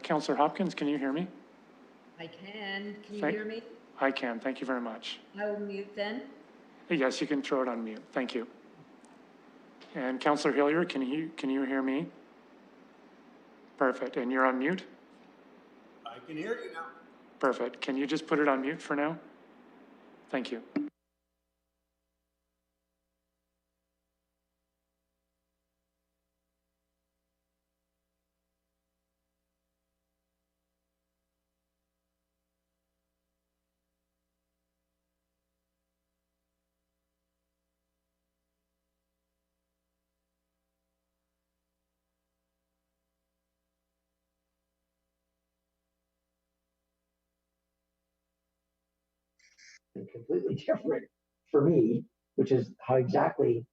Councillor Hopkins, can you hear me? I can. Can you hear me? I can. Thank you very much. I will mute then. Yes, you can throw it on mute. Thank you. And Councillor Hillier, can you hear me? Perfect. And you're on mute? I can hear you now. Perfect. Can you just put it on mute for now? Thank you. Completely different for me, which is how exactly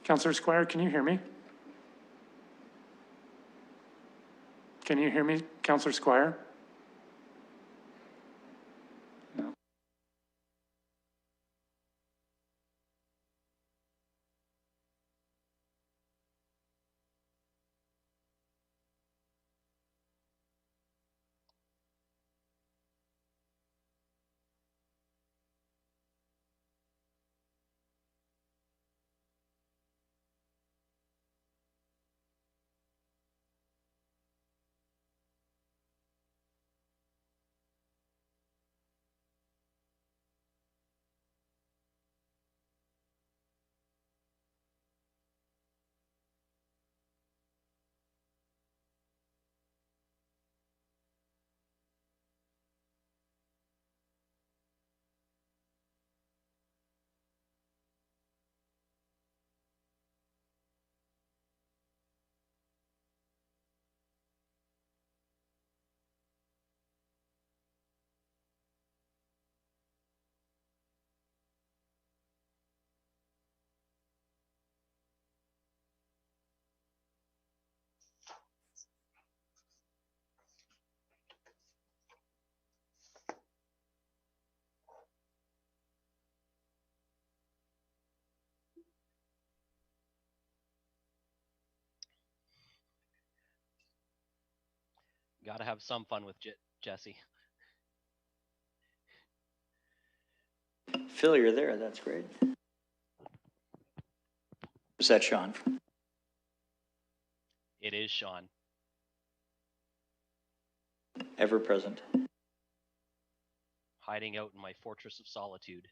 Councillor Squire, can you hear me? Can you hear me, Councillor Squire? No. Got to have some fun with Jesse. Phil, you're there. That's great. Is that Sean? It is Sean. Ever present. Hiding out in my fortress of solitude.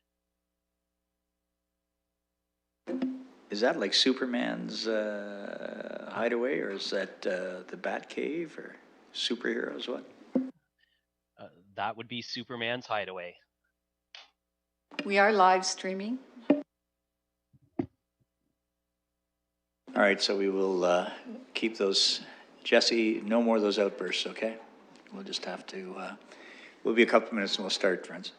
Is that like Superman's hideaway, or is that the Bat Cave, or superheroes? What? That would be Superman's hideaway. We are live streaming. All right, so we will keep those. Jesse, no more of those outbursts, okay? We'll just have to, we'll be a couple minutes and we'll start, friends.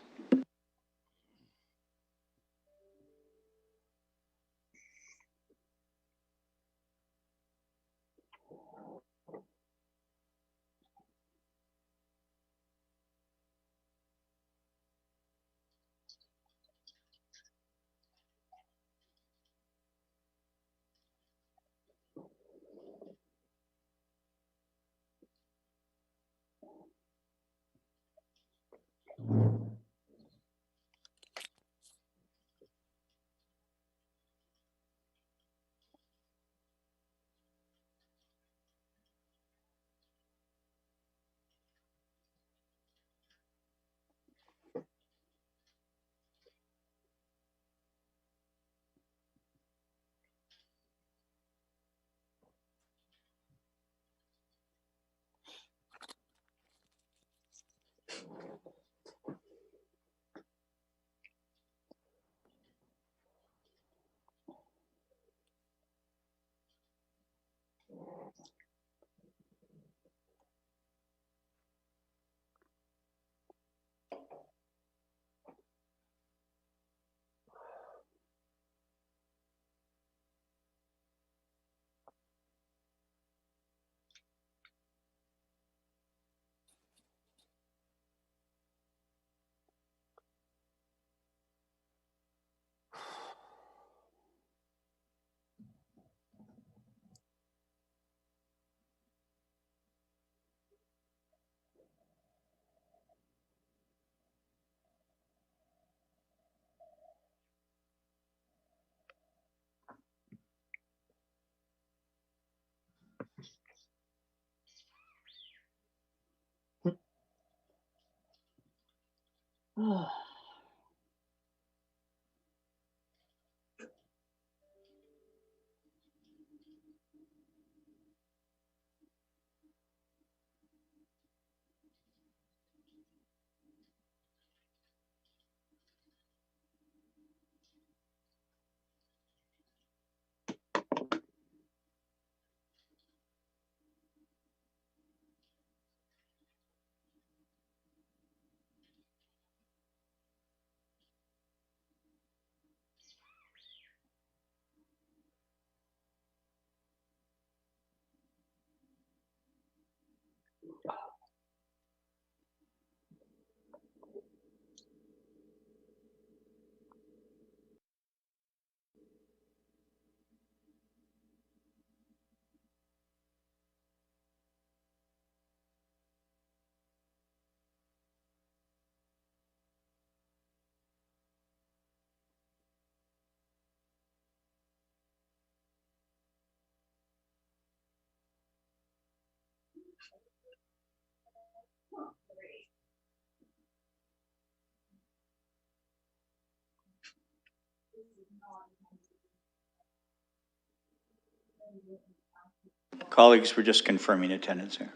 Colleagues, we're just confirming attendance here.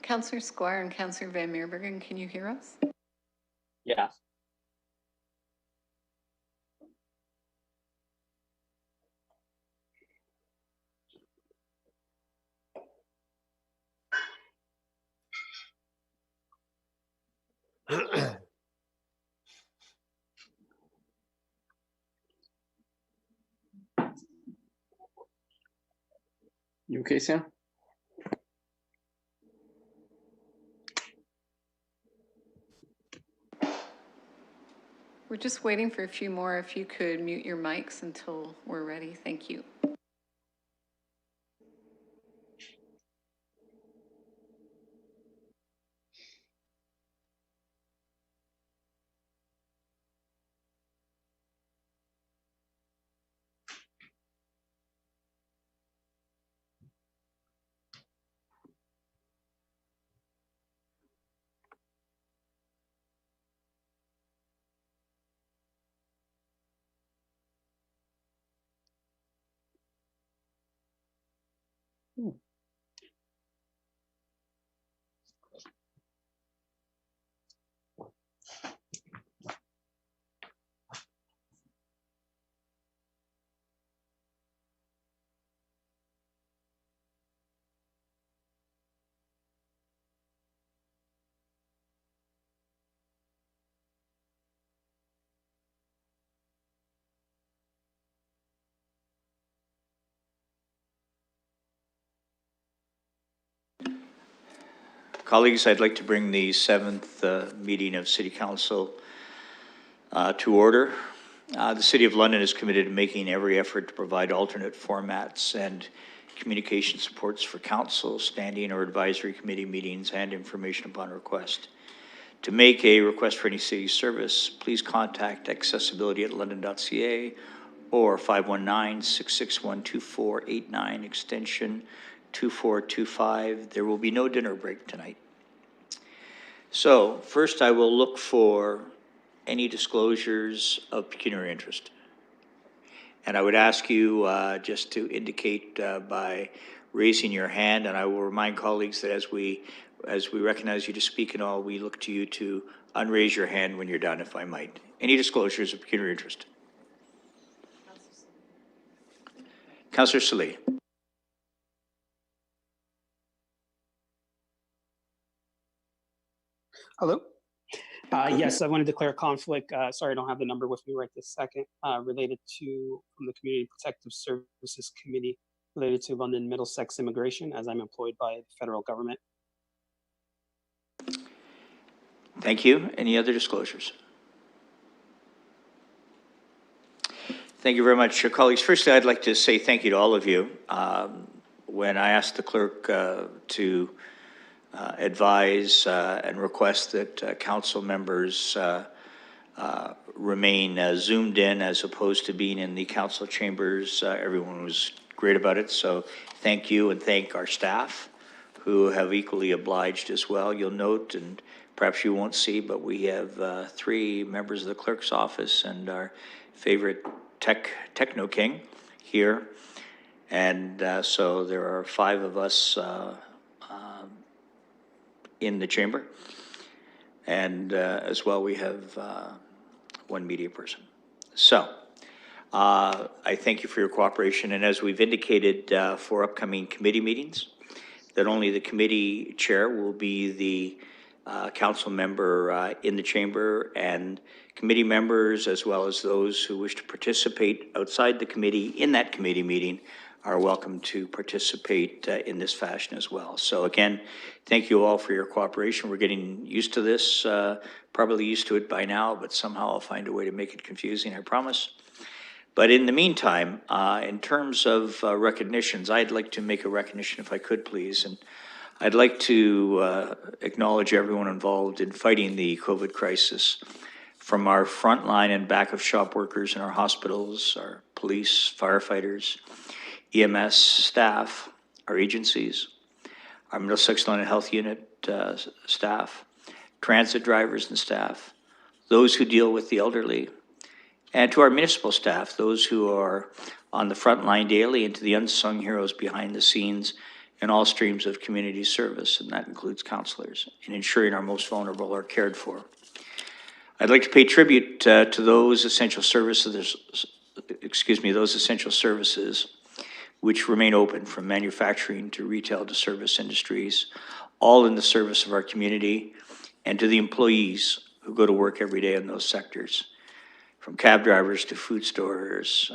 Councillor Squire and Councillor Van Meerbergen, can you hear us? Yeah. You okay, Sam? We're just waiting for a few more. If you could mute your mics until we're ready. Thank you. Colleagues, I'd like to bring the 7th meeting of City Council to order. The City of London is committed to making every effort to provide alternate formats and communication supports for council, standing or advisory committee meetings, and information upon request. To make a request for any city service, please contact accessibility@london.ca or 519-661-2489, extension 2425. There will be no dinner break tonight. So first I will look for any disclosures of pecuniary interest. And I would ask you just to indicate by raising your hand, and I will remind colleagues that as we recognize you to speak and all, we look to you to unraise your hand when you're done, if I might. Any disclosures of pecuniary interest? Councillor Salih. Hello? Yes, I want to declare conflict. Sorry, I don't have the number with me right this second. Related to from the Community Protective Services Committee, related to London Middlesex immigration, as I'm employed by the federal government. Thank you. Any other disclosures? Thank you very much, colleagues. Firstly, I'd like to say thank you to all of you. When I asked the clerk to advise and request that council members remain zoomed in as opposed to being in the council chambers, everyone was great about it. So thank you, and thank our staff who have equally obliged as well. You'll note, and perhaps you won't see, but we have 3 members of the clerk's office and our favorite techno king here. And so there are 5 of us in the chamber. And as well, we have 1 media person. So I thank you for your cooperation. And as we've indicated for upcoming committee meetings, that only the committee chair will be the council member in the chamber, and committee members, as well as those who wish to participate outside the committee in that committee meeting, are welcome to participate in this fashion as well. So again, thank you all for your cooperation. We're getting used to this, probably used to it by now, but somehow I'll find a way to make it confusing, I promise. But in the meantime, in terms of recognitions, I'd like to make a recognition if I could, please. And I'd like to acknowledge everyone involved in fighting the COVID crisis, from our frontline and back of shop workers in our hospitals, our police, firefighters, EMS staff, our agencies, our Middlesex London Health Unit staff, transit drivers and staff, those who deal with the elderly, and to our municipal staff, those who are on the front line daily, and to the unsung heroes behind the scenes in all streams of community service, and that includes councillors, in ensuring our most vulnerable are cared for. I'd like to pay tribute to those essential services, those essential services which remain open, from manufacturing to retail to service industries, all in the service of our community, and to the employees who go to work every day in those sectors, from cab drivers to food stores,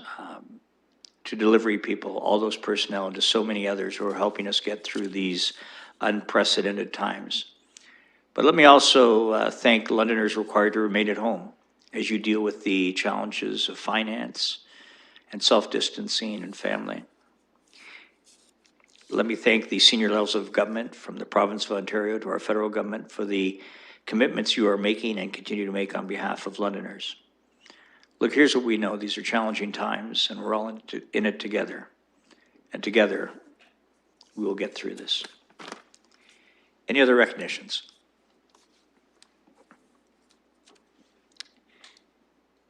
to delivery people, all those personnel, and to so many others who are helping us get through these unprecedented times. But let me also thank Londoners required to remain at home as you deal with the challenges of finance and self-distancing and family. Let me thank the senior levels of government, from the province of Ontario to our federal government, for the commitments you are making and continue to make on behalf of Londoners. Look, here's what we know. These are challenging times, and we're all in it together. And together, we will get through this. Any other recognitions?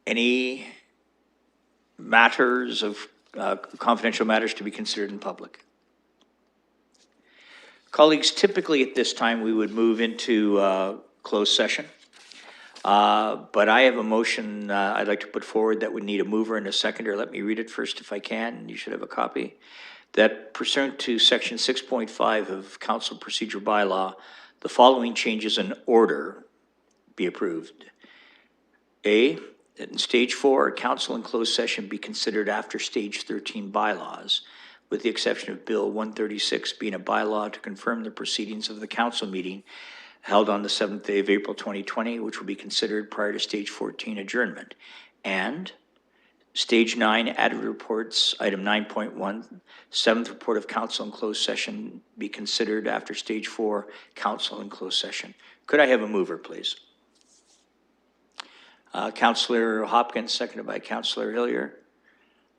Any matters of confidential matters to be considered in public? Colleagues, typically at this time, we would move into closed session. But I have a motion I'd like to put forward that would need a mover and a seconder. Let me read it first if I can. You should have a copy. That pursuant to section 6.5 of Council Procedure Bylaw, the following changes in order be approved. A, that in stage 4, council in closed session be considered after stage 13 bylaws, with the exception of Bill 136 being a bylaw to confirm the proceedings of the council meeting held on the 7th day of April 2020, which will be considered prior to stage 14 adjournment. And stage 9 added reports, item 9.1, 7th report of council in closed session be considered after stage 4 council in closed session. Could I have a mover, please? Councillor Hopkins, seconded by Councillor Hillier.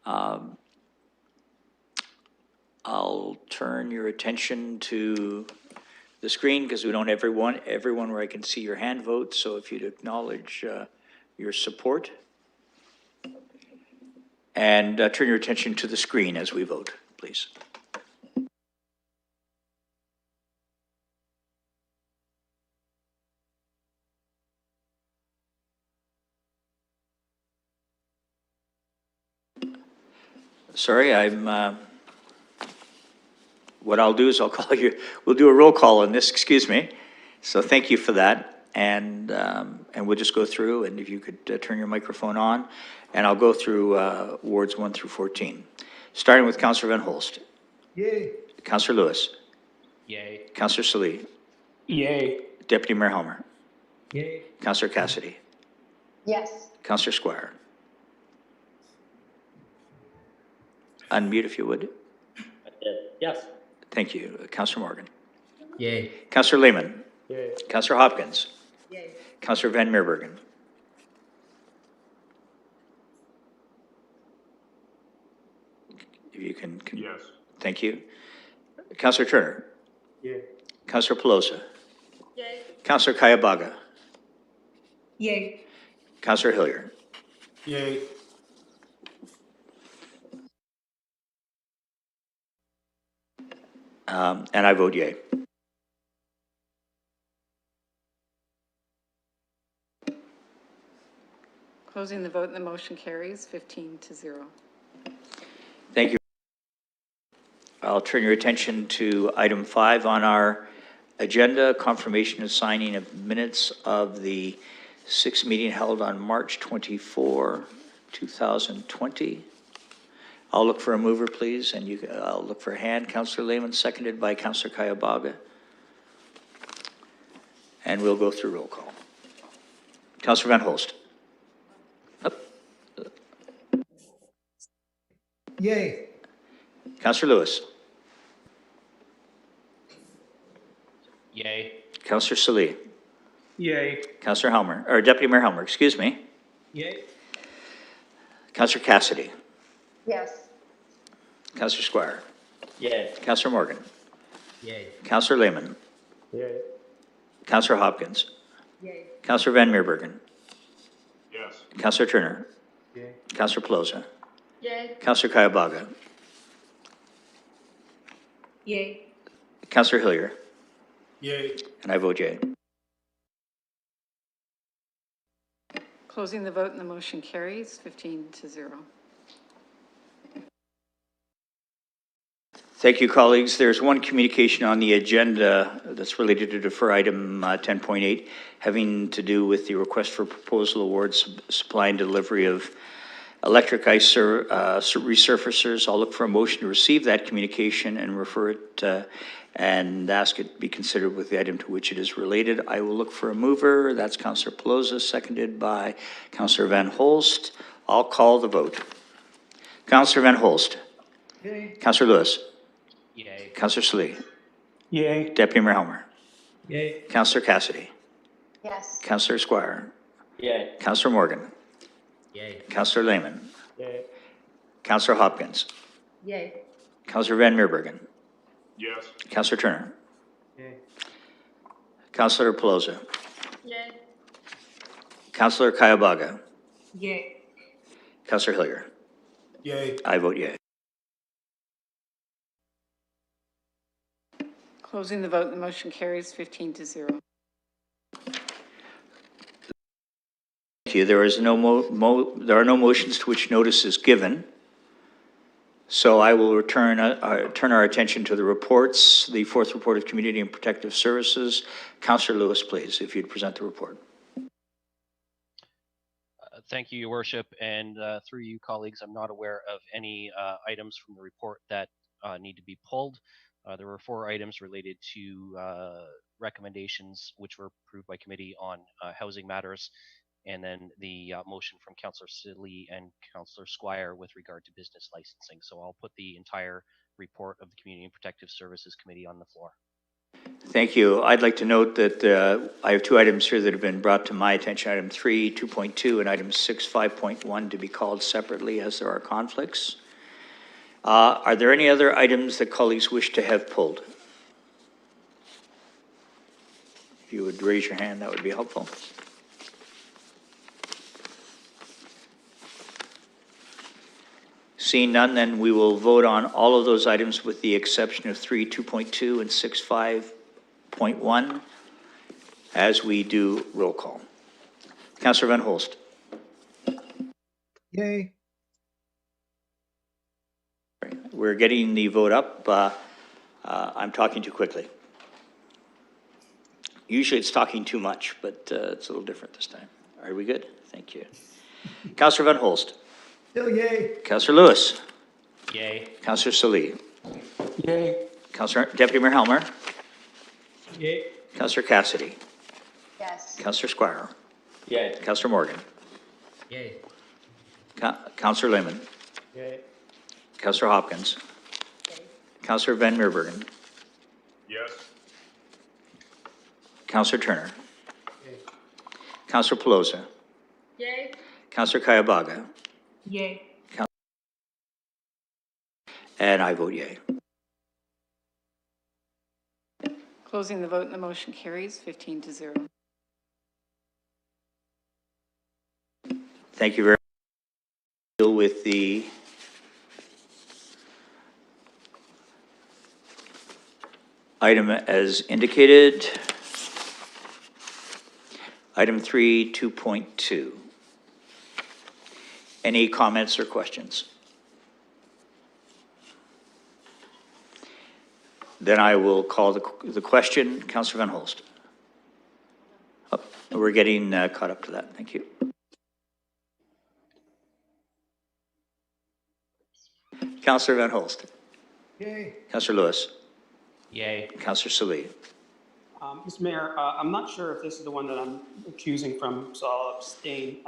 I'll turn your attention to the screen because we don't have everyone where I can see your hand vote. So if you'd acknowledge your support, and turn your attention to the screen as we vote, please. Sorry, what I'll do is I'll call you, we'll do a roll call on this, excuse me. So thank you for that. And we'll just go through, and if you could turn your microphone on, and I'll go through wards 1 through 14. Starting with Councillor Van Holst. Yay. Councillor Lewis. Yay. Councillor Salee. Yay. Deputy Mayor Helmer. Yay. Councillor Cassidy. Yes. Councillor Squire. Unmute if you would. Yes. Thank you. Councillor Morgan. Yay. Councillor Lehman. Yay. Councillor Hopkins. Yay. Councillor Van Meerbergen. If you can, Yes. thank you. Counselor Turner. Yeah. Counselor Pelosi. Yay. Counselor Kayabaga. Yay. Counselor Hilliard. Yay. And I vote yea. Closing the vote and the motion carries 15-0. Thank you. I'll turn your attention to item 5 on our agenda, confirmation of signing of minutes of the 6th meeting held on March 24, 2020. I'll look for a mover, please, and I'll look for a hand. Councillor Lehman, seconded by Councillor Kayabaga. And we'll go through roll call. Councillor Van Holst. Up. Yay. Councillor Lewis. Yay. Councillor Salee. Yay. Councillor Helmer, or Deputy Mayor Helmer, excuse me. Yay. Councillor Cassidy. Yes. Councillor Squire. Yay. Councillor Morgan. Yay. Councillor Lehman. Yeah. Councillor Hopkins. Yay. Councillor Van Meerbergen. Yes. Councillor Turner. Yeah. Councillor Pelosi. Yay. Councillor Kayabaga. Yay. Councillor Hillier. Yay. And I vote yea. Closing the vote and the motion carries 15-0. Thank you, colleagues. There's one communication on the agenda that's related to defer item 10.8, having to do with the request for proposal awards, supply and delivery of electric ice resurfacers. I'll look for a motion to receive that communication and refer it and ask it be considered with the item to which it is related. I will look for a mover. That's Councillor Pelosi, seconded by Councillor Van Holst. I'll call the vote. Councillor Van Holst. Yay. Councillor Lewis. Yay. Councillor Salee. Yay. Deputy Mayor Helmer. Yay. Councillor Cassidy. Yes. Councillor Squire. Yay. Councillor Morgan. Yay. Councillor Lehman. Yeah. Councillor Hopkins. Yay. Councillor Van Meerbergen. Yes. Councillor Turner. Yeah. Councillor Pelosi. Yay. Councillor Kayabaga. Yay. Councillor Hillier. Yay. I vote yea. Closing the vote and the motion carries 15-0. Thank you. There is there are no motions to which notice is given. So I will turn our attention to the reports. The fourth report of Community and Protective Services. Councillor Lewis, please, if you'd present the report. Thank you, Your Worship, and through you, colleagues, I'm not aware of any items from the report that need to be pulled. There were 4 items related to recommendations which were approved by committee on housing matters, and then the motion from Councillor Sidley and Councillor Squire with regard to business licensing. So I'll put the entire report of the Community and Protective Services Committee on the floor. Thank you. I'd like to note that I have 2 items here that have been brought to my attention, item 3, 2.2, and item 6, 5.1 to be called separately as there are conflicts. Are there any other items that colleagues wish to have pulled? If you would raise your hand, that would be helpful. Seeing none, then we will vote on all of those items with the exception of 3, 2.2 and 6, 5.1 as we do roll call. Councillor Van Holst. Yay. We're getting the vote up. I'm talking too quickly. Usually it's talking too much, but it's a little different this time. Are we good? Thank you. Councillor Van Holst. Still yay. Councillor Lewis. Yay. Councillor Salee. Yay. Councillor Deputy Mayor Helmer. Yay. Councillor Cassidy. Yes. Councillor Squire. Yay. Councillor Morgan. Yay. Councillor Lehman. Yeah. Councillor Hopkins. Councillor Van Meerbergen. Yes. Councillor Turner. Councillor Pelosi. Yay. Councillor Kayabaga. Yay. And I vote yay. Closing the vote and the motion carries 15-0. Thank you very much. Deal with the item as indicated. Item 3, 2.2. Any comments or questions? Then I will call the question. Councillor Van Holst. Oh, we're getting caught up to that. Thank you. Councillor Van Holst. Yay. Councillor Lewis. Yay. Councillor Salee. Mr. Mayor, I'm not sure if this is the one that I'm accusing from, so I'll abstain.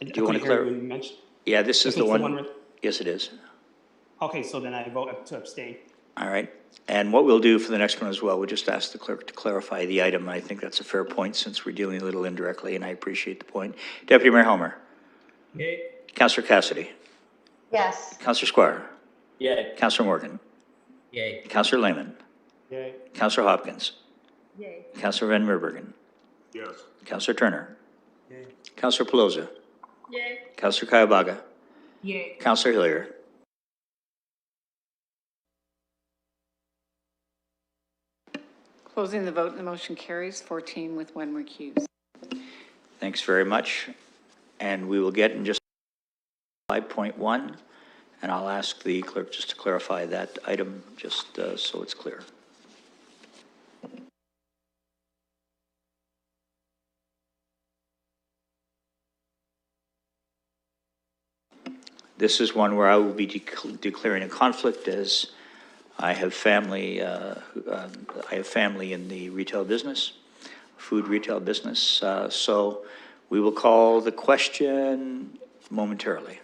Do you want to clarify? Yeah, this is the one. Yes, it is. Okay, so then I vote to abstain. All right. And what we'll do for the next one as well, we'll just ask the clerk to clarify the item. I think that's a fair point since we're dealing a little indirectly, and I appreciate the point. Deputy Mayor Helmer. Yay. Councillor Cassidy. Yes. Councillor Squire. Yay. Councillor Morgan. Yay. Councillor Lehman. Yay. Councillor Hopkins. Yay. Councillor Van Meerbergen. Yes. Councillor Turner. Yay. Councillor Pelosi. Yay. Councillor Kayubaga. Yay. Councillor Hillier. Closing the vote and the motion carries 14 with 1 recused. Thanks very much. And we will get in just 5.1, and I'll ask the clerk just to clarify that item just so it's clear. This is one where I will be declaring a conflict as I have family. I have family in the retail business, food retail business. So we will call the question momentarily.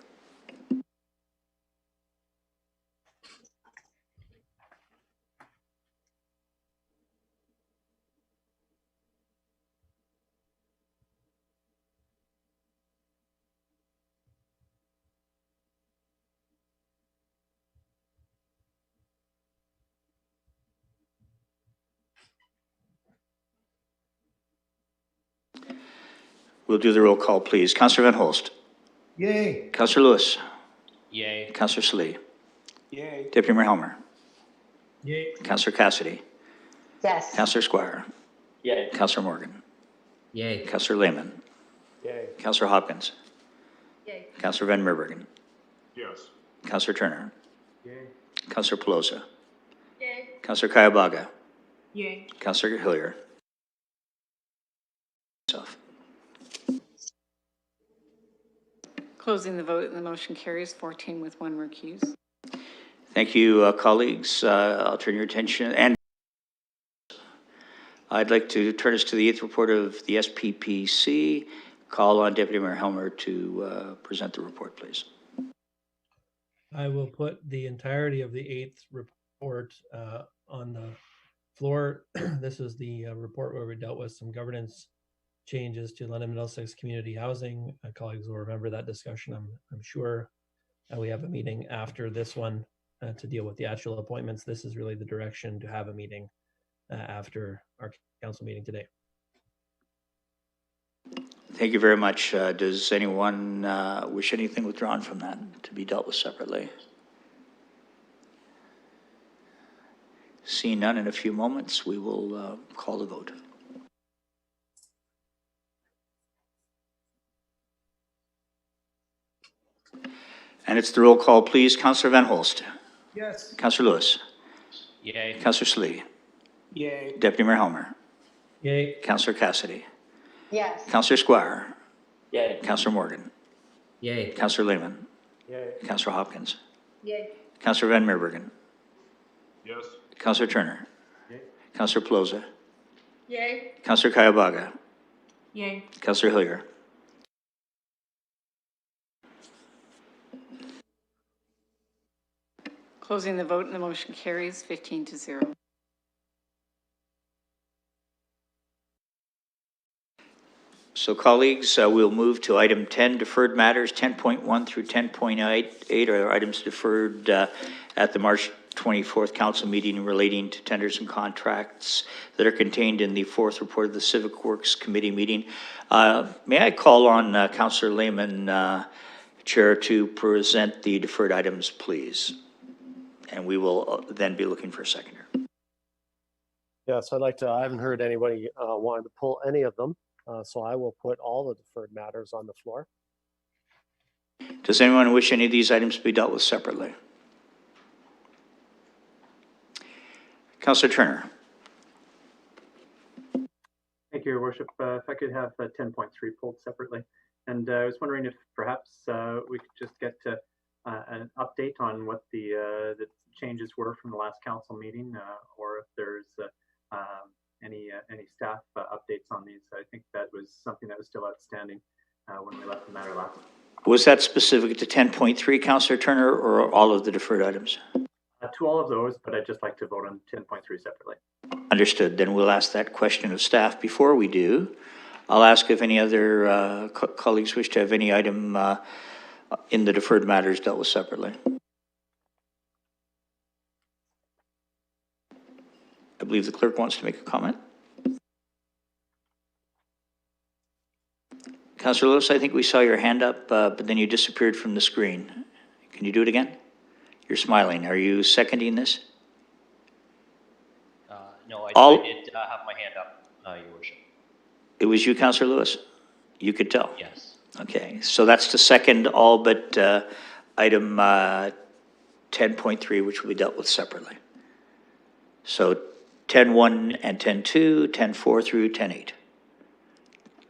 We'll do the roll call, please. Councillor Van Holst. Yay. Councillor Lewis. Yay. Councillor Salee. Yay. Deputy Mayor Helmer. Yay. Councillor Cassidy. Yes. Councillor Squire. Yay. Councillor Morgan. Yay. Councillor Lehman. Yay. Councillor Hopkins. Yay. Councillor Van Meerbergen. Yes. Councillor Turner. Yay. Councillor Pelosi. Yay. Councillor Kayubaga. Yay. Councillor Hillier. Myself. Closing the vote and the motion carries 14 with 1 recused. Thank you, colleagues. I'll turn your attention, and I'd like to turn us to the 8th report of the SPPC. Call on Deputy Mayor Helmer to present the report, please. I will put the entirety of the 8th report on the floor. This is the report where we dealt with some governance changes to London Middlesex community housing. Colleagues will remember that discussion, I'm sure. We have a meeting after this one to deal with the actual appointments. This is really the direction to have a meeting after our council meeting today. Thank you very much. Does anyone wish anything withdrawn from that to be dealt with separately? Seeing none, in a few moments, we will call the vote. And it's the roll call, please. Councillor Van Holst. Yes. Councillor Lewis. Yay. Councillor Salee. Yay. Deputy Mayor Helmer. Yay. Councillor Cassidy. Yes. Councillor Squire. Yay. Councillor Morgan. Yay. Councillor Lehman. Yay. Councillor Hopkins. Yay. Councillor Van Meerbergen. Yes. Councillor Turner. Yay. Councillor Pelosi. Yay. Councillor Kayubaga. Yay. Councillor Hillier. Closing the vote and the motion carries 15-0. So colleagues, we'll move to item 10, deferred matters. 10.1 through 10.8 are items deferred at the March 24th council meeting relating to tenders and contracts that are contained in the fourth report of the Civic Works Committee meeting. May I call on Councillor Lehman, Chair, to present the deferred items, please? And we will then be looking for a seconder. Yes, I haven't heard anybody wanting to pull any of them. So I will put all the deferred matters on the floor. Does anyone wish any of these items to be dealt with separately? Councillor Turner. Thank you, Your Worship. If I could have 10.3 pulled separately. And I was wondering if perhaps we could just get an update on what the changes were from the last council meeting, or if there's any staff updates on these. I think that was something that was still outstanding when we left the matter last. Was that specific to 10.3, Councillor Turner, or all of the deferred items? To all of those, but I'd just like to vote on 10.3 separately. Understood. Then we'll ask that question of staff. Before we do, I'll ask if any other colleagues wish to have any item in the deferred matters dealt with separately. I believe the clerk wants to make a comment. Councillor Lewis, I think we saw your hand up, but then you disappeared from the screen. Can you do it again? You're smiling. Are you seconding this? No, I did have my hand up, Your Worship. It was you, Councillor Lewis? You could tell? Yes. Okay, so that's to second all but item 10.3, which will be dealt with separately. So 10.1 and 10.2, 10.4 through 10.8.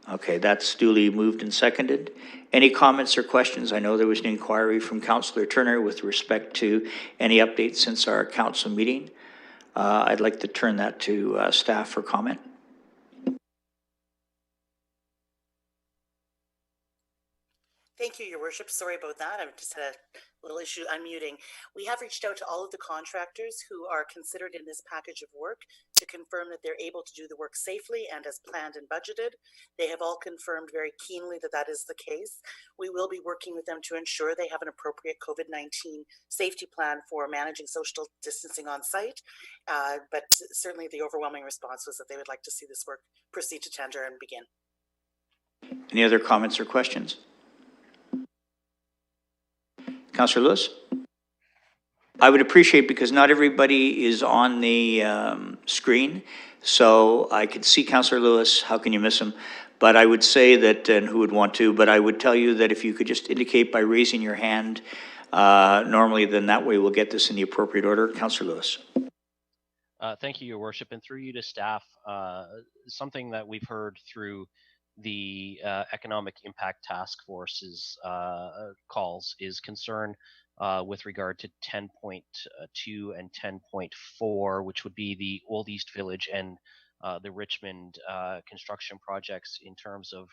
Okay, that's duly moved and seconded. Any comments or questions? I know there was an inquiry from Councillor Turner with respect to any updates since our council meeting. I'd like to turn that to staff for comment. Thank you, Your Worship. Sorry about that. I've just had a little issue unmuting. We have reached out to all of the contractors who are considered in this package of work to confirm that they're able to do the work safely and as planned and budgeted. They have all confirmed very keenly that that is the case. We will be working with them to ensure they have an appropriate COVID-19 safety plan for managing social distancing on site. But certainly the overwhelming response was that they would like to see this work proceed to tender and begin. Any other comments or questions? Councillor Lewis? I would appreciate, because not everybody is on the screen, so I could see Councillor Lewis. How can you miss him? But I would say that, and who would want to, but I would tell you that if you could just indicate by raising your hand normally, then that way we'll get this in the appropriate order. Councillor Lewis. Thank you, Your Worship. And through you to staff, something that we've heard through the Economic Impact Task Force's calls is concern with regard to 10.2 and 10.4, which would be the Old East Village and the Richmond construction projects in terms of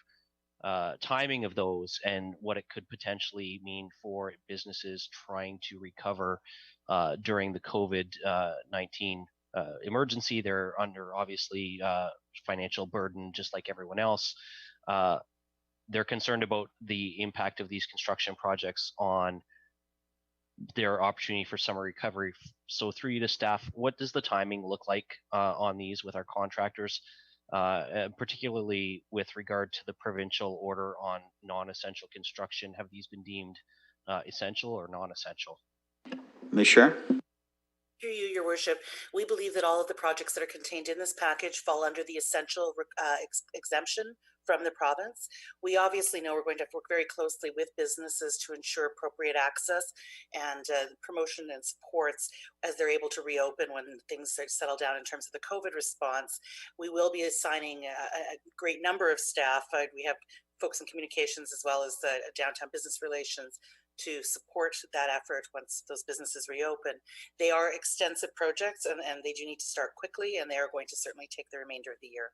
timing of those and what it could potentially mean for businesses trying to recover during the COVID-19 emergency. They're under obviously financial burden just like everyone else. They're concerned about the impact of these construction projects on their opportunity for summer recovery. So through you to staff, what does the timing look like on these with our contractors, particularly with regard to the provincial order on non-essential construction? Have these been deemed essential or non-essential? Ms. Sher? Through you, Your Worship, we believe that all of the projects that are contained in this package fall under the essential exemption from the province. We obviously know we're going to have to work very closely with businesses to ensure appropriate access and promotion and supports as they're able to reopen when things settle down in terms of the COVID response. We will be assigning a great number of staff. We have folks in communications as well as the downtown business relations to support that effort once those businesses reopen. They are extensive projects and they do need to start quickly, and they are going to certainly take the remainder of the year.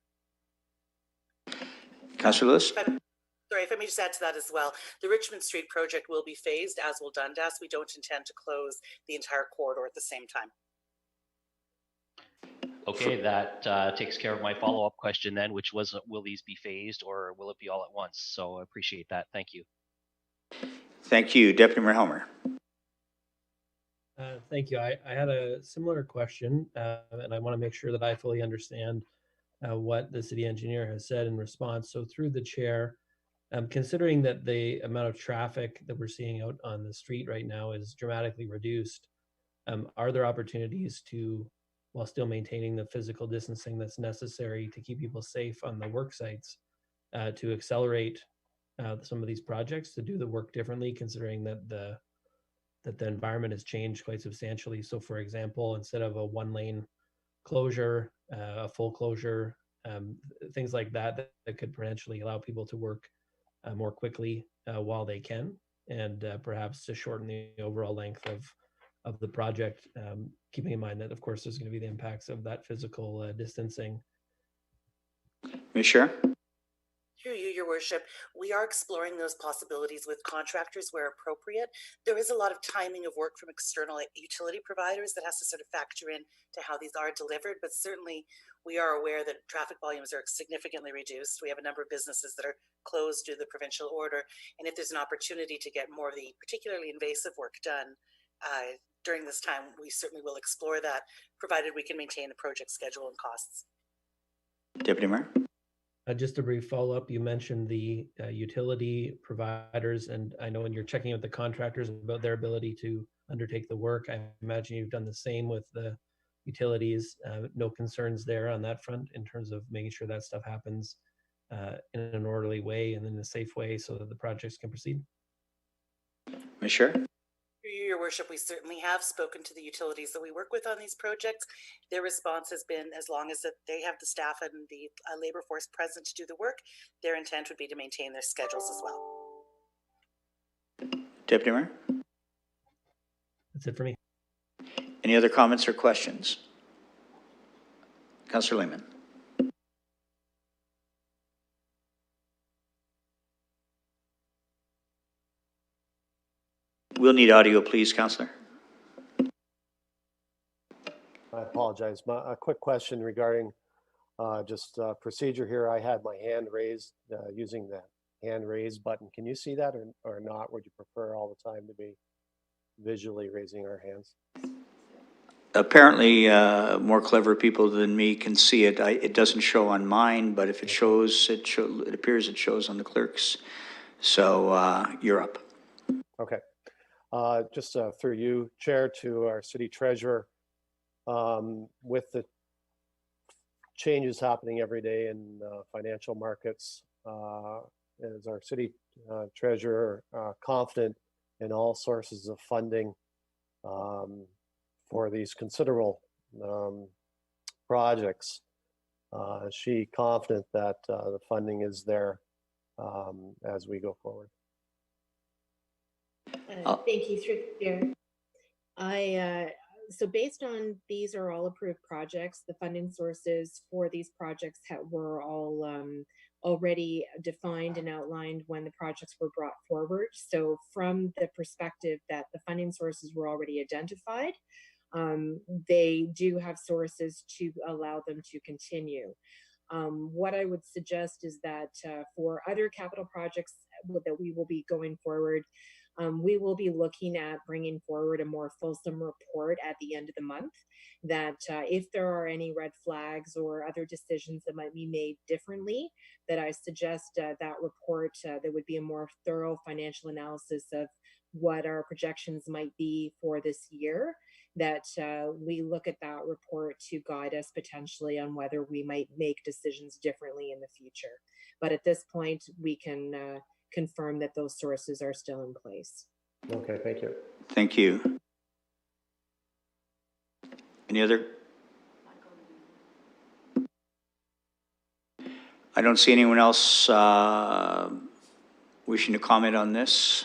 Councillor Lewis? Sorry, if I may just add to that as well, the Richmond Street project will be phased, as will Dundas. We don't intend to close the entire corridor at the same time. Okay, that takes care of my follow-up question then, which was, will these be phased or will it be all at once? So I appreciate that. Thank you. Thank you. Deputy Mayor Helmer. Thank you. I had a similar question, and I want to make sure that I fully understand what the city engineer has said in response. So through the chair, considering that the amount of traffic that we're seeing out on the street right now is dramatically reduced, are there opportunities to, while still maintaining the physical distancing that's necessary to keep people safe on the work sites, to accelerate some of these projects, to do the work differently, considering that the environment has changed quite substantially? So for example, instead of a one-lane closure, a full closure, things like that could potentially allow people to work more quickly while they can, and perhaps to shorten the overall length of the project, keeping in mind that, of course, there's going to be the impacts of that physical distancing. Ms. Scher? Through you, Your Worship, we are exploring those possibilities with contractors where appropriate. There is a lot of timing of work from external utility providers that has to sort of factor in to how these are delivered, but certainly we are aware that traffic volumes are significantly reduced. We have a number of businesses that are closed due to the provincial order, and if there's an opportunity to get more of the particularly invasive work done during this time, we certainly will explore that, provided we can maintain the project schedule and costs. Deputy Mayor? Just a brief follow-up, you mentioned the utility providers, and I know when you're checking with the contractors about their ability to undertake the work, I imagine you've done the same with the utilities. No concerns there on that front in terms of making sure that stuff happens in an orderly way and in a safe way so that the projects can proceed? Ms. Scher? Your Worship, we certainly have spoken to the utilities that we work with on these projects. Their response has been, as long as they have the staff and the labor force present to do the work, their intent would be to maintain their schedules as well. Deputy Mayor? That's it for me. Any other comments or questions? Councillor Lehman. We'll need audio, please, Councillor. I apologize. A quick question regarding just procedure here. I had my hand raised using the hand raise button. Can you see that or not? Would you prefer all the time to be visually raising our hands? Apparently, more clever people than me can see it. It doesn't show on mine, but if it shows, it appears it shows on the clerk's. So you're up. Okay. Just through you, Chair, to our city treasurer, with the changes happening every day in financial markets, is our city treasurer confident in all sources of funding for these considerable projects? Is she confident that the funding is there as we go forward? Thank you, through the chair. So based on these are all approved projects, the funding sources for these projects were all already defined and outlined when the projects were brought forward. So from the perspective that the funding sources were already identified, they do have sources to allow them to continue. What I would suggest is that for other capital projects that we will be going forward, we will be looking at bringing forward a more fulsome report at the end of the month, that if there are any red flags or other decisions that might be made differently, that I suggest that report, there would be a more thorough financial analysis of what our projections might be for this year, that we look at that report to guide us potentially on whether we might make decisions differently in the future. But at this point, we can confirm that those sources are still in place. Okay, thank you. Thank you. Any other? I don't see anyone else wishing to comment on this.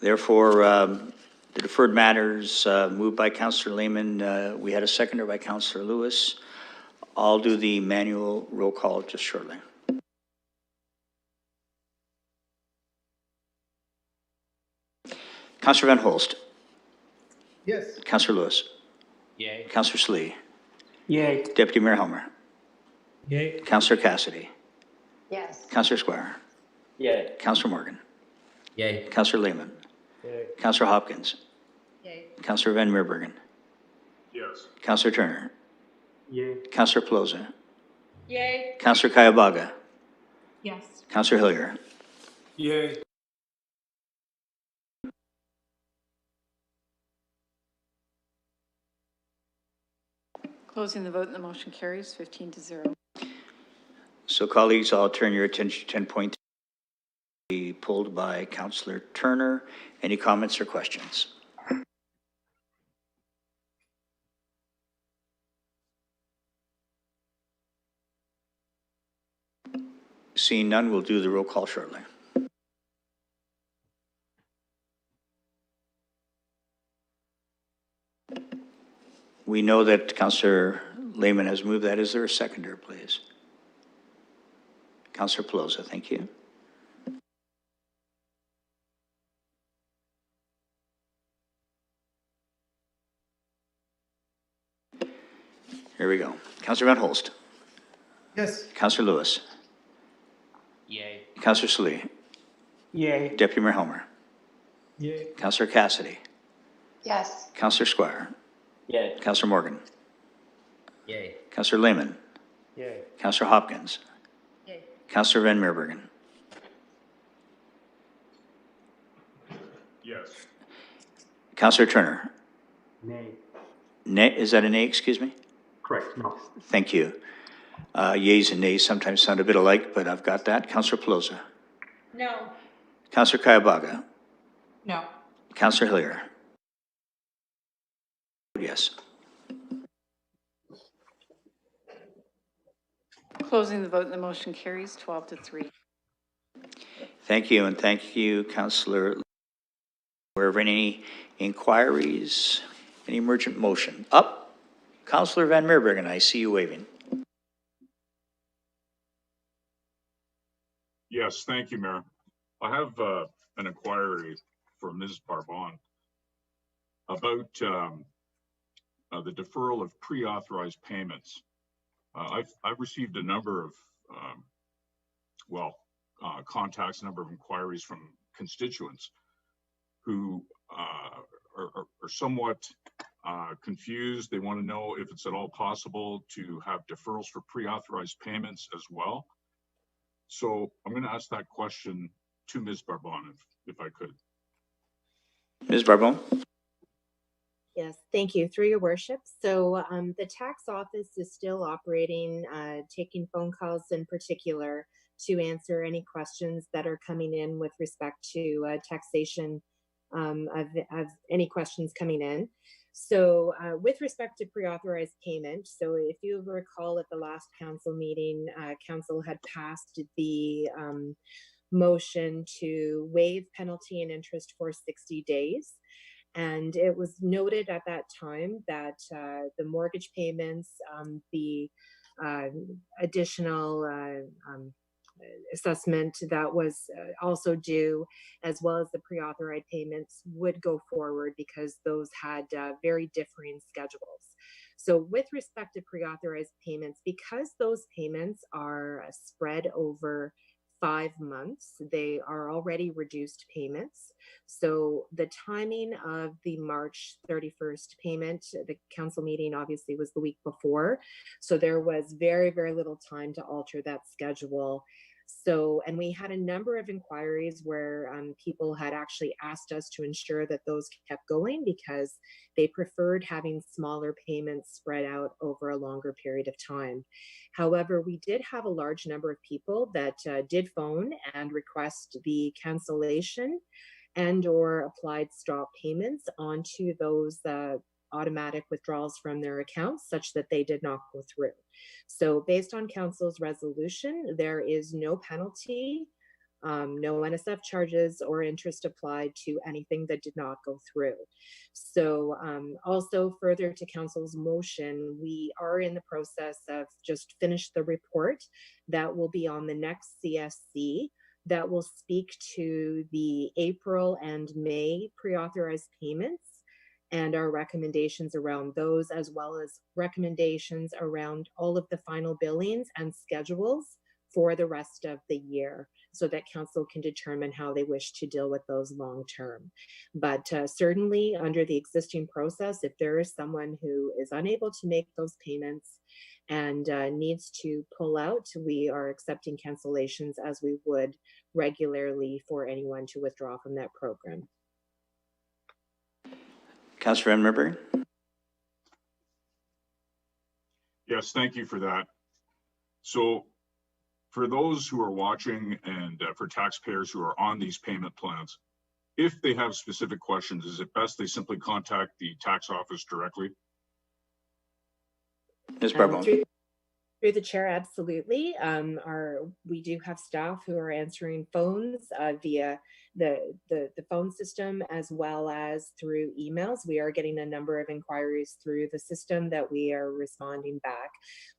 Therefore, the deferred matters moved by Councillor Lehman. We had a seconder by Councillor Lewis. I'll do the manual roll call just shortly. Councillor Van Holst. Yes. Councillor Lewis, Yay. Councillor Slee, Yay. Deputy Mayor Helmer, Yay. Councillor Cassidy, Yes. Councillor Squire, Yay. Councillor Morgan, Yay. Councillor Lehman, Yay. Councillor Hopkins, Yay. Councillor Van Meerbergen, Yes. Councillor Turner, Yay. Councillor Pelosi, Yay. Councillor Kayabaga, Yes. Councillor Hillier. Yay. Closing the vote and the motion carries 15-0. So colleagues, I'll turn your attention to 10.3, be pulled by Councillor Turner. Any comments or questions? Seeing none, we'll do the roll call shortly. We know that Councillor Lehman has moved that. Is there a seconder, please? Councillor Pelosi, thank you. Here we go. Councillor Van Holst. Yes. Councillor Lewis. Yay. Councillor Slee. Yay. Deputy Mayor Helmer. Yay. Councillor Cassidy. Yes. Councillor Squire. Yay. Councillor Morgan. Yay. Councillor Lehman. Yay. Councillor Hopkins. Yay. Councillor Van Meerbergen. Yes. Councillor Turner. Nay. Nay, is that a nay, excuse me? Correct. No. Thank you. Yeas and nays sometimes sound a bit alike, but I've got that. Councillor Pelosi. No. Councillor Kayabaga. No. Councillor Hillier. Yes. Closing the vote and the motion carries 12-3. Thank you, and thank you, Councillor. Were there any inquiries? Any emergent motion? Up. Councillor Van Meerbergen, I see you waving. Yes, thank you, Mayor. I have an inquiry for Ms. Barbon about the deferral of pre-authorized payments. I've received a number of, contacts, a number of inquiries from constituents who are somewhat confused. They want to know if it's at all possible to have deferrals for pre-authorized payments as well. So I'm going to ask that question to Ms. Barbon, if I could. Ms. Barbon? Yes, thank you. Through your worship. So the tax office is still operating, taking phone calls in particular to answer any questions that are coming in with respect to taxation of any questions coming in. So with respect to pre-authorized payment, so if you recall at the last council meeting, council had passed the motion to waive penalty and interest for 60 days. And it was noted at that time that the mortgage payments, the additional assessment that was also due, as well as the pre-authorized payments, would go forward because those had very differing schedules. So with respect to pre-authorized payments, because those payments are spread over 5 months, they are already reduced payments. So the timing of the March 31st payment, the council meeting obviously was the week before. So there was very, very little time to alter that schedule. So, and we had a number of inquiries where people had actually asked us to ensure that those kept going because they preferred having smaller payments spread out over a longer period of time. However, we did have a large number of people that did phone and request the cancellation and or applied stop payments onto those automatic withdrawals from their accounts such that they did not go through. So based on council's resolution, there is no penalty, no NSF charges or interest applied to anything that did not go through. So also further to council's motion, we are in the process of just finished the report that will be on the next CSC that will speak to the April and May pre-authorized payments and our recommendations around those, as well as recommendations around all of the final billings and schedules for the rest of the year, so that council can determine how they wish to deal with those long term. But certainly under the existing process, if there is someone who is unable to make those payments and needs to pull out, we are accepting cancellations as we would regularly for anyone to withdraw from that program. Councillor Van Ripper? Yes, thank you for that. So for those who are watching and for taxpayers who are on these payment plans, if they have specific questions, is it best they simply contact the tax office directly? Ms. Barbone? Through the chair, absolutely. We do have staff who are answering phones via the phone system, as well as through emails. We are getting a number of inquiries through the system that we are responding back.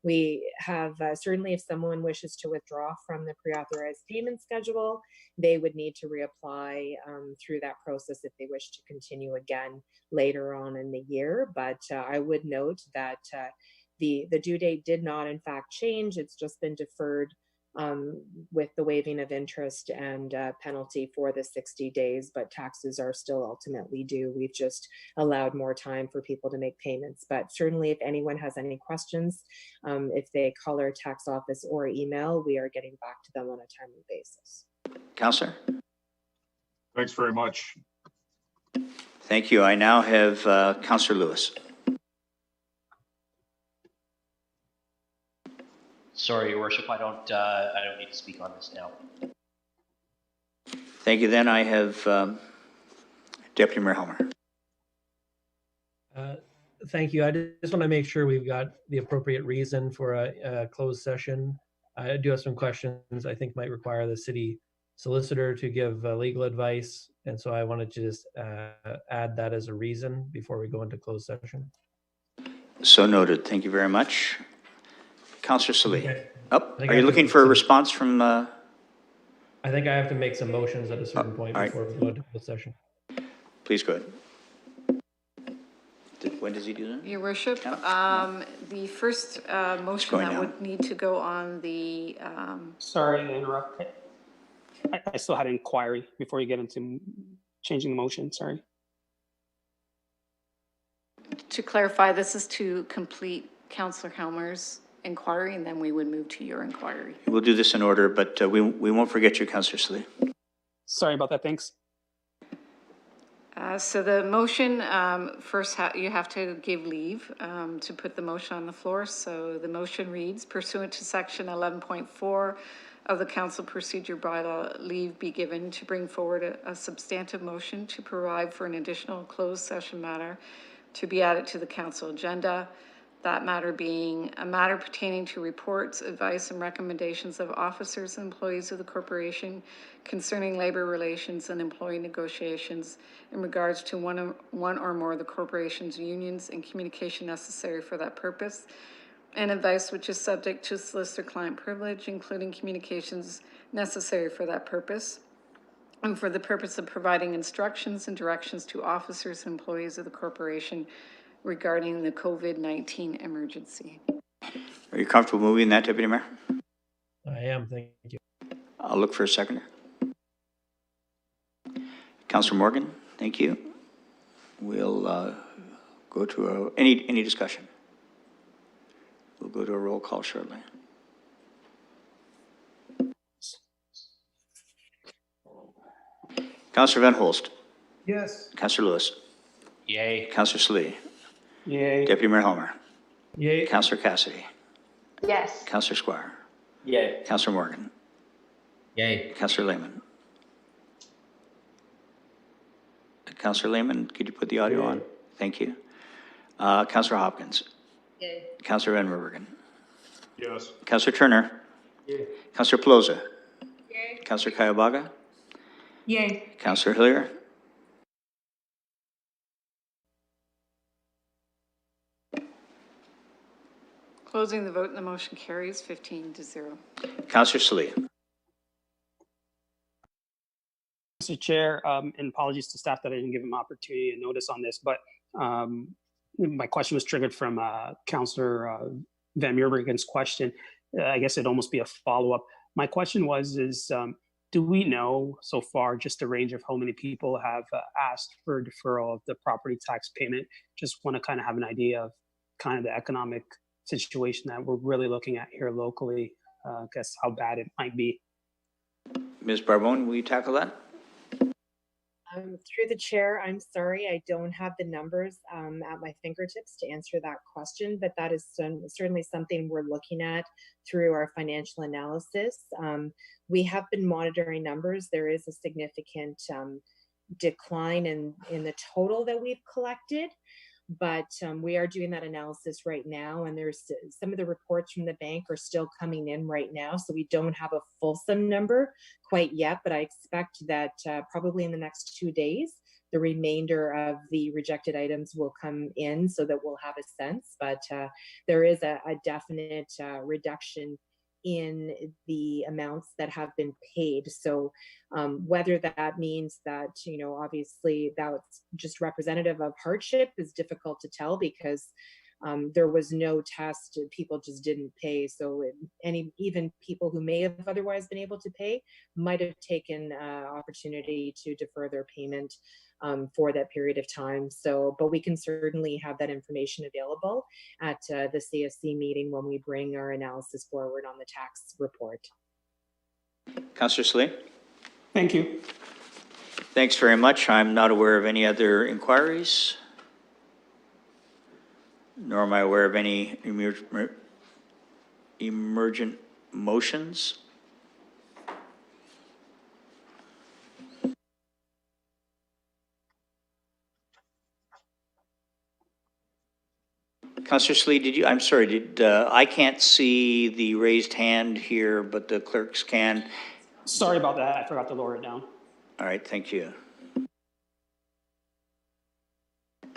We have certainly, if someone wishes to withdraw from the pre-authorized payment schedule, they would need to reapply through that process if they wish to continue again later on in the year. But I would note that the due date did not in fact change. It's just been deferred with the waiving of interest and penalty for the 60 days, but taxes are still ultimately due. We've just allowed more time for people to make payments. But certainly if anyone has any questions, if they call our tax office or email, we are getting back to them on a timely basis. Councillor? Thanks very much. Thank you. I now have Councillor Lewis. Sorry, Your Worship, I don't need to speak on this now. Thank you. Then I have Deputy Mayor Helmer. Thank you. I just want to make sure we've got the appropriate reason for a closed session. I do have some questions I think might require the city solicitor to give legal advice. And so I wanted to just add that as a reason before we go into closed session. So noted. Thank you very much. Councillor Salee. Okay. Are you looking for a response from? I think I have to make some motions at a certain point before we go into closed session. Please go ahead. When does he do that? Your Worship, the first motion that would need to go on the. Sorry to interrupt. I still had an inquiry before you get into changing the motion. Sorry. To clarify, this is to complete Councillor Helmer's inquiry, and then we would move to your inquiry. We'll do this in order, but we won't forget you, Councillor Salee. Sorry about that. Thanks. So the motion, first you have to give leave to put the motion on the floor. So the motion reads, pursuant to section 11.4 of the council procedure bylaw, leave be given to bring forward a substantive motion to provide for an additional closed session matter to be added to the council agenda. That matter being a matter pertaining to reports, advice, and recommendations of officers and employees of the corporation concerning labor relations and employee negotiations in regards to one or more of the corporation's unions and communication necessary for that purpose, and advice which is subject to solicitor-client privilege, including communications necessary for that purpose, and for the purpose of providing instructions and directions to officers and employees of the corporation regarding the COVID-19 emergency. Are you comfortable moving that, Deputy Mayor? I am, thank you. I'll look for a seconder. Councillor Morgan, thank you. We'll go to any discussion. We'll go to a roll call shortly. Councillor Van Holst. Yes. Councillor Lewis. Yay. Councillor Salee. Yay. Deputy Mayor Helmer. Yay. Councillor Cassidy. Yes. Councillor Squire. Yay. Councillor Morgan. Yay. Councillor Lehman. Councillor Lehman, could you put the audio on? Thank you. Councillor Hopkins. Yay. Councillor Van Riveren. Yes. Councillor Turner. Yay. Councillor Pelosa. Yay. Councillor Kayabaga. Yay. Councillor Hillier. Closing the vote and the motion carries 15-0. Councillor Salee. Mr. Chair, and apologies to staff that I didn't give them opportunity to notice on this, but My question was triggered from Councillor Van Meerbergen's question. I guess it'd almost be a follow-up. My question is do we know so far just the range of how many people have asked for deferral of the property tax payment? Just want to kind of have an idea of kind of the economic situation that we're really looking at here locally. I guess how bad it might be. Ms. Barbone, will you tackle that? Through the chair, I'm sorry, I don't have the numbers at my fingertips to answer that question, but that is certainly something we're looking at through our financial analysis. We have been monitoring numbers. There is a significant decline in the total that we've collected, but we are doing that analysis right now, and there's some of the reports from the bank are still coming in right now, so we don't have a fulsome number quite yet, but I expect that probably in the next 2 days the remainder of the rejected items will come in so that we'll have a sense, but there is a definite reduction in the amounts that have been paid. So whether that means that, you know, obviously that's just representative of hardship is difficult to tell because there was no test, people just didn't pay. So even people who may have otherwise been able to pay might have taken opportunity to defer their payment for that period of time. So, but we can certainly have that information available at the CSC meeting when we bring our analysis forward on the tax report. Councillor Slee? Thank you. Thanks very much. I'm not aware of any other inquiries, nor am I aware of any emergent motions. Councillor Slee, I'm sorry, I can't see the raised hand here, but the clerks can. Sorry about that. I forgot to lower it down. All right, thank you.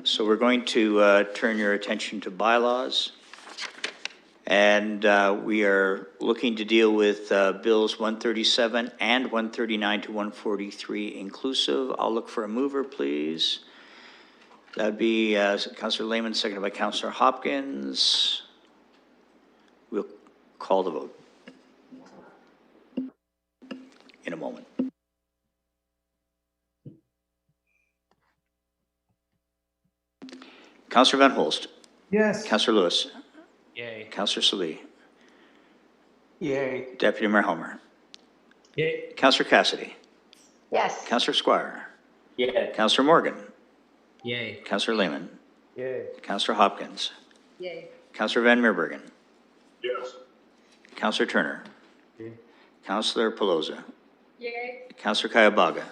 So we're going to turn your attention to bylaws. And we are looking to deal with bills 137 and 139 to 143 inclusive. I'll look for a mover, please. That'd be Councillor Lehman, seconded by Councillor Hopkins. We'll call the vote in a moment. Councillor Van Holst. Yes. Councillor Lewis. Yay. Councillor Slee. Yay. Deputy Mayor Helmer. Yay. Councillor Cassidy. Yes. Councillor Squire. Yay. Councillor Morgan. Yay. Councillor Lehman. Yay. Councillor Hopkins. Yay. Councillor Van Meerbergen. Yes. Councillor Turner. Yay. Councillor Pelosa. Yay. Councillor Kayabaga.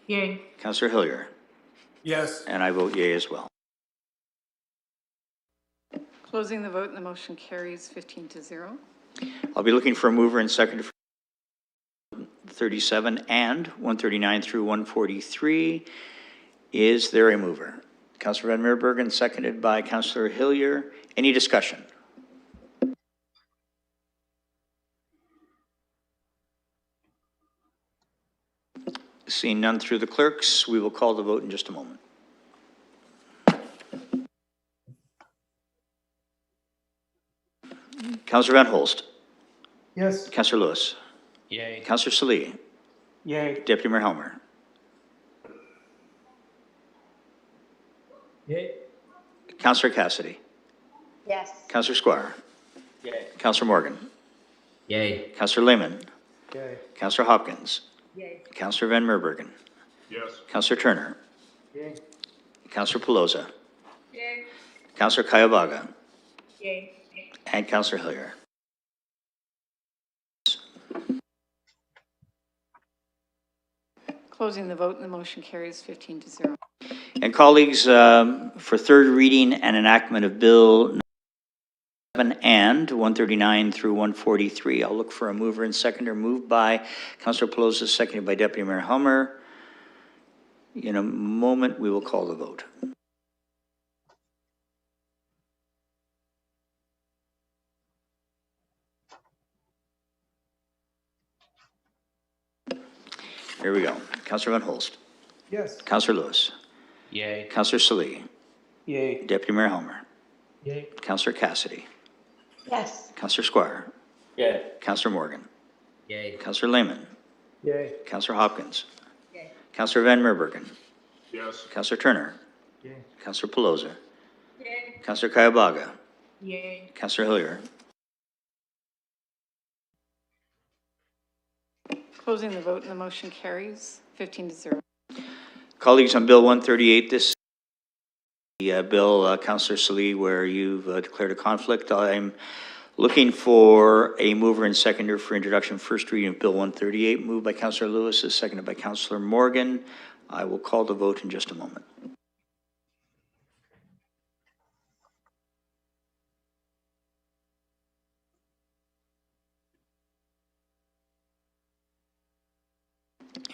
Yay. Councillor Hillier. Yes. And I vote yea as well. Closing the vote and the motion carries 15-0. I'll be looking for a mover and seconder for 37 and 139 through 143. Is there a mover? Councillor Van Meerbergen, seconded by Councillor Hillier. Any discussion? Seeing none through the clerks, we will call the vote in just a moment. Councillor Van Holst. Yes. Councillor Lewis. Yay. Councillor Slee. Yay. Deputy Mayor Helmer. Yay. Councillor Cassidy. Yes. Councillor Squire. Yay. Councillor Morgan. Yay. Councillor Lehman. Yay. Councillor Hopkins. Yay. Councillor Van Meerbergen. Yes. Councillor Turner. Yay. Councillor Pelosa. Yay. Councillor Kayabaga. Yay. And Councillor Hillier. Closing the vote and the motion carries 15-0. And colleagues, for third reading and enactment of Bill 7 and 139 through 143, I'll look for a mover and seconder. Moved by Councillor Pelosa, seconded by Deputy Mayor Helmer. In a moment, we will call the vote. Here we go. Councillor Van Holst. Yes. Councillor Lewis. Yay. Councillor Slee. Yay. Deputy Mayor Helmer, Yay. Councillor Cassidy, Yes. Councillor Squire, Yay. Councillor Morgan, Yay. Councillor Lehman, Yay. Councillor Hopkins, Yay. Councillor Van Meerbergen, Yes. Councillor Turner, Yay. Councillor Pelosi, Yay. Councillor Kayabaga, Yay. Councillor Hillier. Closing the vote and the motion carries 15-0. Colleagues, on Bill 138, this bill, Councillor Salee, where you've declared a conflict, I'm looking for a mover and seconder for introduction, first reading of Bill 138, moved by Councillor Lewis, is seconded by Councillor Morgan. I will call the vote in just a moment.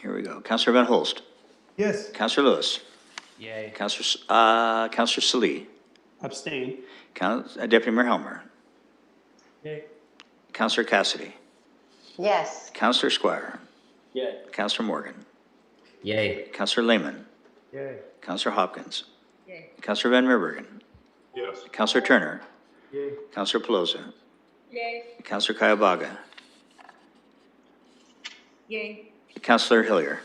Here we go. Councillor Van Holst. Yes. Councillor Lewis. Yay. Councillor Salee. Abstain. Deputy Mayor Helmer. Yay. Councillor Cassidy. Yes. Councillor Squire. Yay. Councillor Morgan. Yay. Councillor Lehman. Yay. Councillor Hopkins. Yay. Councillor Van Meerbergen. Yes. Councillor Turner. Yay. Councillor Pelosi. Yay. Councillor Kayabaga. Yay. Councillor Hillier.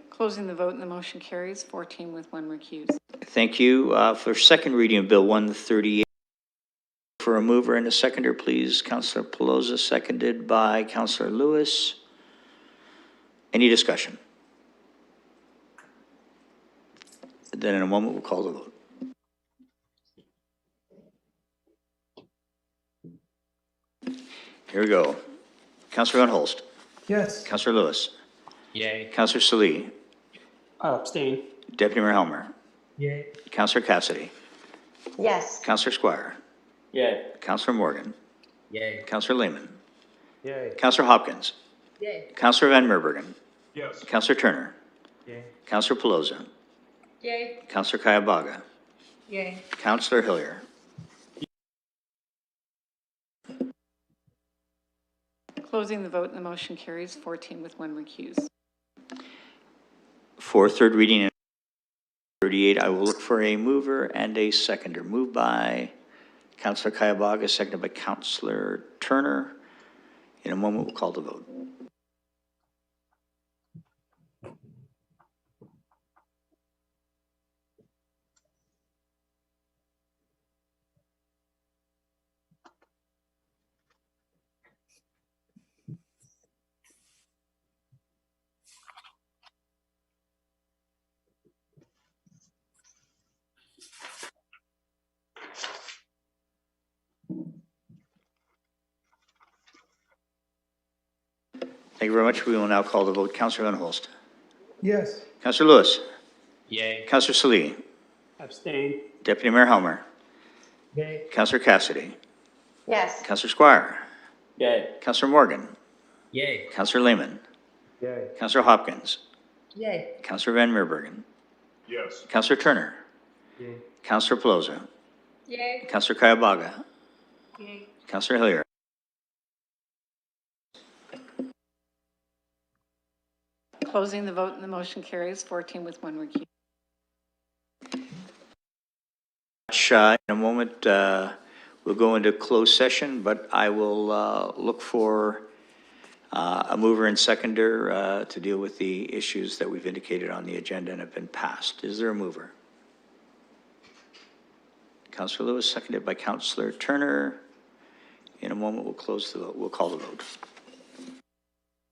Closing the vote and the motion carries 14 with 1 recused. Thank you. For second reading of Bill 138, for a mover and a seconder, please. Councillor Pelosi, seconded by Councillor Lewis. Any discussion? Then in a moment, we'll call the vote. Here we go. Councillor Van Holst. Yes. Councillor Lewis. Yay. Councillor Salee. Abstain. Deputy Mayor Helmer. Yay. Councillor Cassidy. Yes. Councillor Squire. Yay. Councillor Morgan. Yay. Councillor Lehman. Yay. Councillor Hopkins. Yay. Councillor Van Meerbergen. Yes. Councillor Turner. Yay. Councillor Pelosi. Yay. Councillor Kayabaga. Yay. Councillor Hillier. Closing the vote and the motion carries 14 with 1 recused. For third reading in 38, I will look for a mover and a seconder. Moved by Councillor Kayabaga, seconded by Councillor Turner. In a moment, we'll call the vote. Thank you very much. We will now call the vote. Councillor Van Holst. Yes. Councillor Lewis. Yay. Councillor Salee. Abstain. Deputy Mayor Helmer. Yay. Councillor Cassidy. Yes. Councillor Squire. Yay. Councillor Morgan. Yay. Councillor Lehman. Yay. Councillor Hopkins. Yay. Councillor Van Meerbergen. Yes. Councillor Turner. Yay. Councillor Pelosi. Yay. Councillor Kayabaga. Yay. Councillor Hillier. Closing the vote and the motion carries 14 with 1 recused. In a moment, we'll go into closed session, but I will look for a mover and seconder to deal with the issues that we've indicated on the agenda and have been passed. Is there a mover? Councillor Lewis, seconded by Councillor Turner. In a moment, we'll close the vote. We'll call the vote.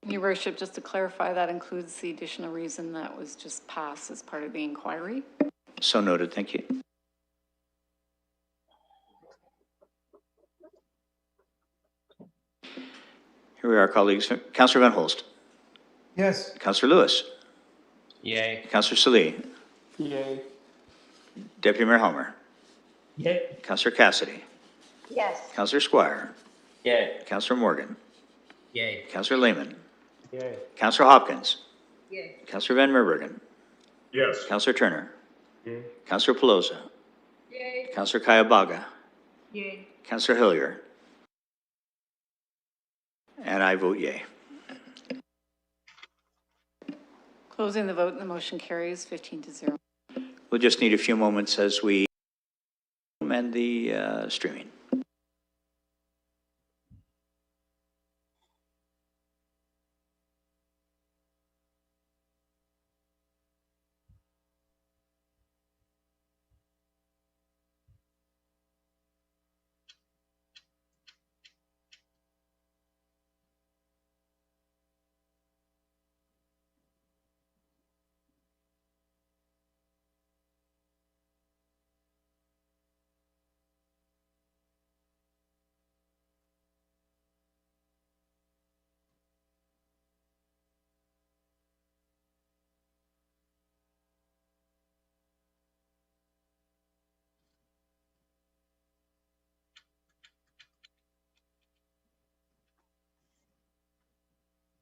Your Worship, just to clarify, that includes the additional reason that was just passed as part of the inquiry. So noted. Thank you. Here we are, colleagues. Councillor Van Holst. Yes. Councillor Lewis. Yay. Councillor Salee. Yay. Deputy Mayor Helmer. Yay. Councillor Cassidy. Yes. Councillor Squire. Yay. Councillor Morgan. Yay. Councillor Lehman. Yay. Councillor Hopkins. Yay. Councillor Van Meerbergen. Yes. Councillor Turner. Yay. Councillor Pelosi. Yay. Councillor Kayabaga. Yay. Councillor Hillier. And I vote yay. Closing the vote and the motion carries 15-0. We'll just need a few moments as we amend the streaming.